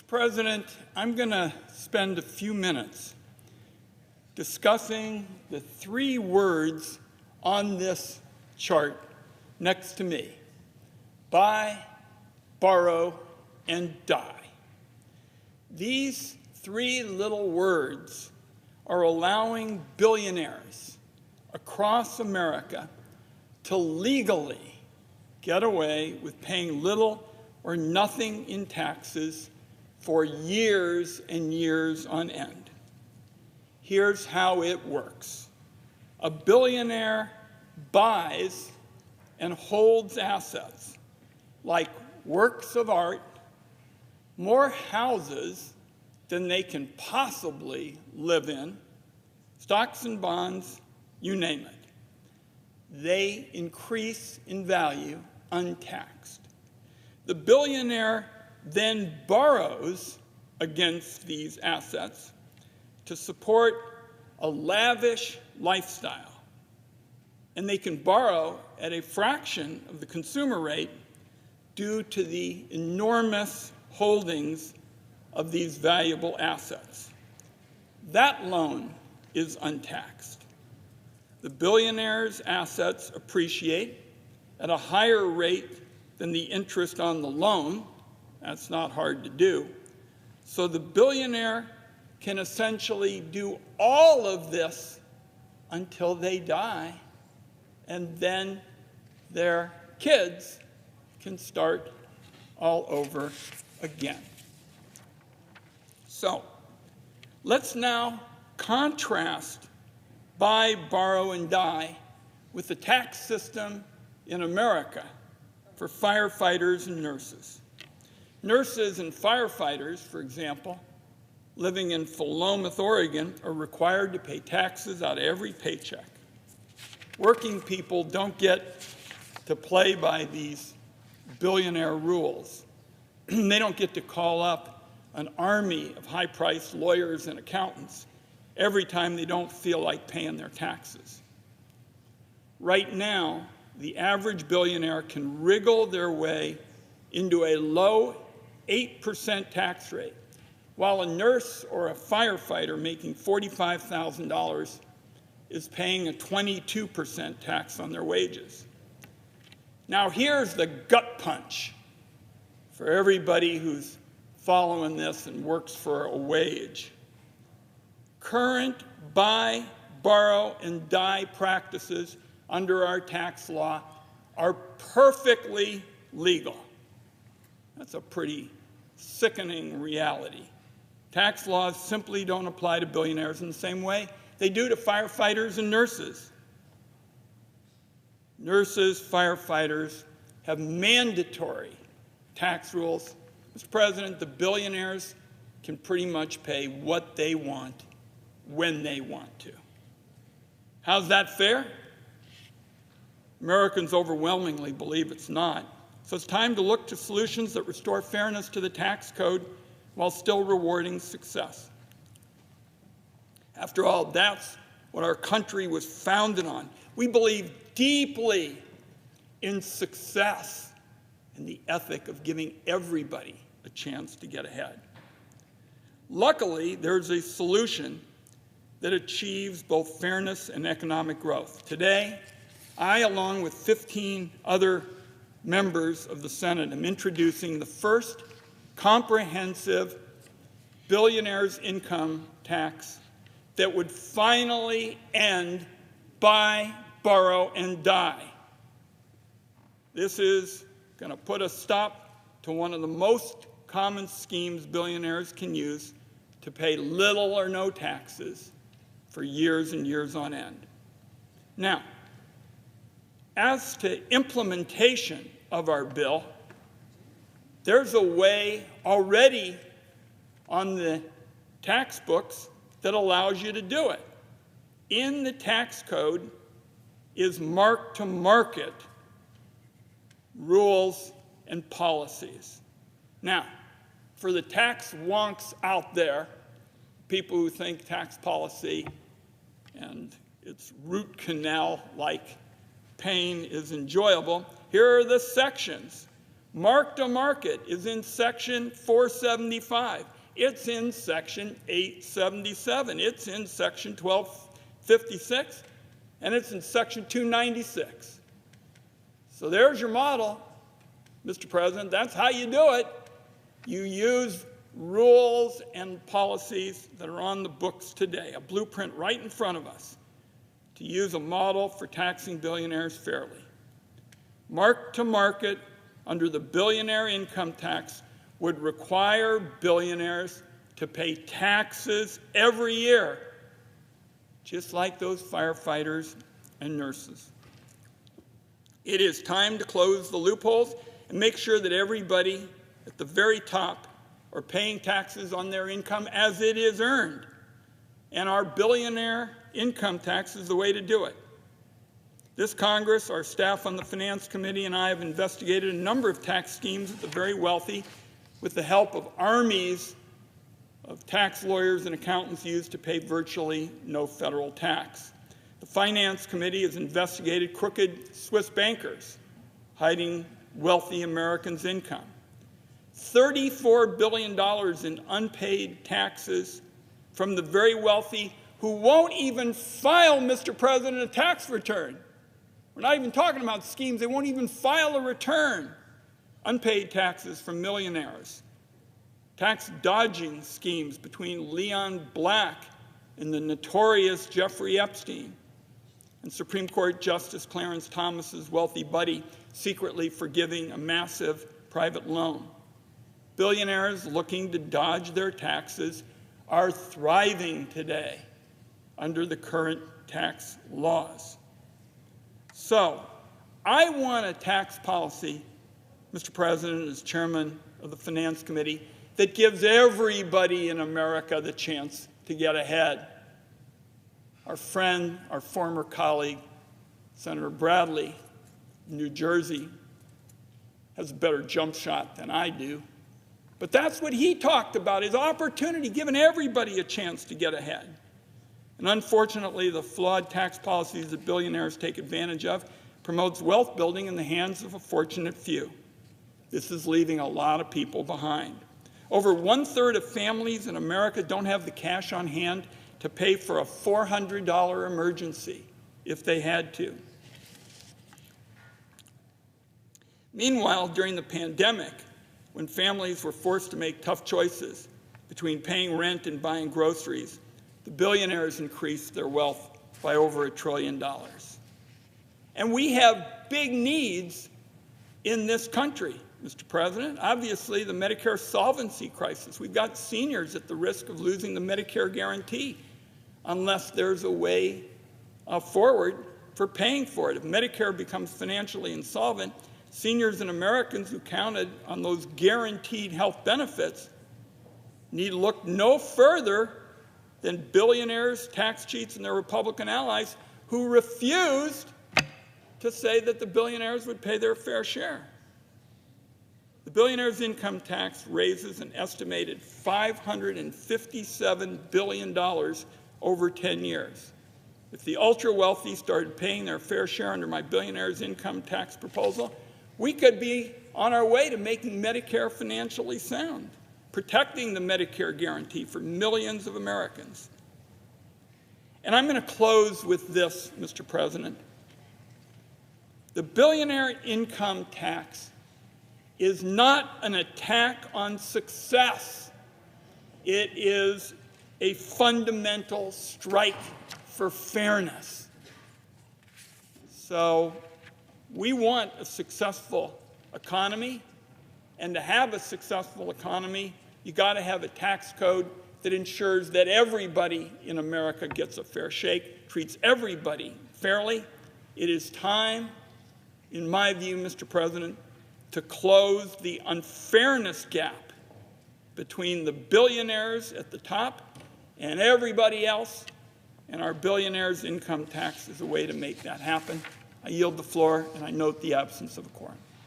President, I'm going to spend a few minutes discussing the three words on this chart next to me: buy, borrow, and die. These three little words are allowing billionaires across America to legally get away with paying little or nothing in taxes for years and years on end. Here's how it works. A billionaire buys and holds assets like works of art, more houses than they can possibly live in, stocks and bonds, you name it. They increase in value untaxed. The billionaire then borrows against these assets to support a lavish lifestyle. And they can borrow at a fraction of the consumer rate due to the enormous holdings of these valuable assets. That loan is untaxed. The billionaire's assets appreciate at a higher rate than the interest on the loan. That's not hard to do. So the billionaire can essentially do all of this until they die, and then their kids can start all over again. So let's now contrast buy, borrow, and die with the tax system in America for firefighters and nurses. Nurses and firefighters, for example, living in Philomath, Oregon, are required to pay taxes out of every paycheck. Working people don't get to play by these billionaire rules. They don't get to call up an army of high-priced lawyers and accountants every time they don't feel like paying their taxes. Right now, the average billionaire can wriggle their way into a low 8% tax rate, while a nurse or a firefighter making $45,000 is paying a 22% tax on their wages. Now here's the gut punch for everybody who's following this and works for a wage. Current buy, borrow, and die practices under our tax law are perfectly legal. That's a pretty sickening reality. Tax laws simply don't apply to billionaires in the same way they do to firefighters and nurses. Nurses, firefighters have mandatory tax rules. Mr. President, the billionaires can pretty much pay what they want when they want to. How's that fair? Americans overwhelmingly believe it's not. So it's time to look to solutions that restore fairness to the tax code while still rewarding success. After all, that's what our country was founded on. We believe deeply in success and the ethic of giving everybody a chance to get ahead. Luckily, there's a solution that achieves both fairness and economic growth. Today, I, along with 15 other members of the Senate, am introducing the first comprehensive billionaire's income tax that would finally end buy, borrow, and die. This is going to put a stop to one of the most common schemes billionaires can use to pay little or no taxes for years and years on end. Now, as to implementation of our bill, there's a way already on the tax books that allows you to do it. In the tax code is mark-to-market rules and policies. Now, for the tax wonks out there, people who think tax policy and its root canal-like pain is enjoyable, here are the sections. Mark-to-market is in Section 475. It's in Section 877. It's in Section 1256. And it's in Section 296. So there's your model, Mr. President. That's how you do it. You use rules and policies that are on the books today, a blueprint right in front of us, to use a model for taxing billionaires fairly. Mark-to-market under the billionaire income tax would require billionaires to pay taxes every year, just like those firefighters and nurses. It is time to close the loopholes and make sure that everybody at the very top are paying taxes on their income as it is earned. And our billionaire income tax is the way to do it. This Congress, our staff on the Finance Committee, and I have investigated a number of tax schemes of the very wealthy with the help of armies of tax lawyers and accountants used to pay virtually no federal tax. The Finance Committee has investigated crooked Swiss bankers hiding wealthy Americans' income. $34 billion in unpaid taxes from the very wealthy who won't even file, Mr. President, a tax return. We're not even talking about schemes. They won't even file a return. Unpaid taxes from millionaires. Tax dodging schemes between Leon Black and the notorious Jeffrey Epstein, and Supreme Court Justice Clarence Thomas's wealthy buddy secretly forgiving a massive private loan. Billionaires looking to dodge their taxes are thriving today under the current tax laws. So, I want a tax policy, Mr. President, as chairman of the Finance Committee, that gives everybody in America the chance to get ahead. Our friend, our former colleague, Senator Bradley, New Jersey, has a better jump shot than I do. But that's what he talked about, his opportunity, giving everybody a chance to get ahead. And unfortunately, the flawed tax policies that billionaires take advantage of promotes wealth building in the hands of a fortunate few. This is leaving a lot of people behind. Over 1/3 of families in America don't have the cash on hand to pay for a $400 emergency if they had to. Meanwhile, during the pandemic, when families were forced to make tough choices between paying rent and buying groceries, the billionaires increased their wealth by over $1 trillion. And we have big needs in this country, Mr. President. Obviously, the Medicare solvency crisis. We've got seniors at the risk of losing the Medicare guarantee unless there's a way forward for paying for it. If Medicare becomes financially insolvent, seniors and Americans who counted on those guaranteed health benefits need look no further than billionaires, tax cheats, and their Republican allies who refused to say that the billionaires would pay their fair share. The billionaires' income tax raises an estimated $557 billion over 10 years. If the ultra-wealthy started paying their fair share under my billionaires' income tax proposal, we could be on our way to making Medicare financially sound, protecting the Medicare guarantee for millions of Americans. And I'm going to close with this, Mr. President. The billionaire income tax is not an attack on success. It is a fundamental strike for fairness. So we want a successful economy, and to have a successful economy, you got to have a tax code that ensures that everybody in America gets a fair shake, treats everybody fairly. It is time, in my view, Mr. President, to close the unfairness gap between the billionaires at the top and everybody else, and our billionaires' income tax is a way to make that happen. I yield the floor, and I note the absence of a quorum.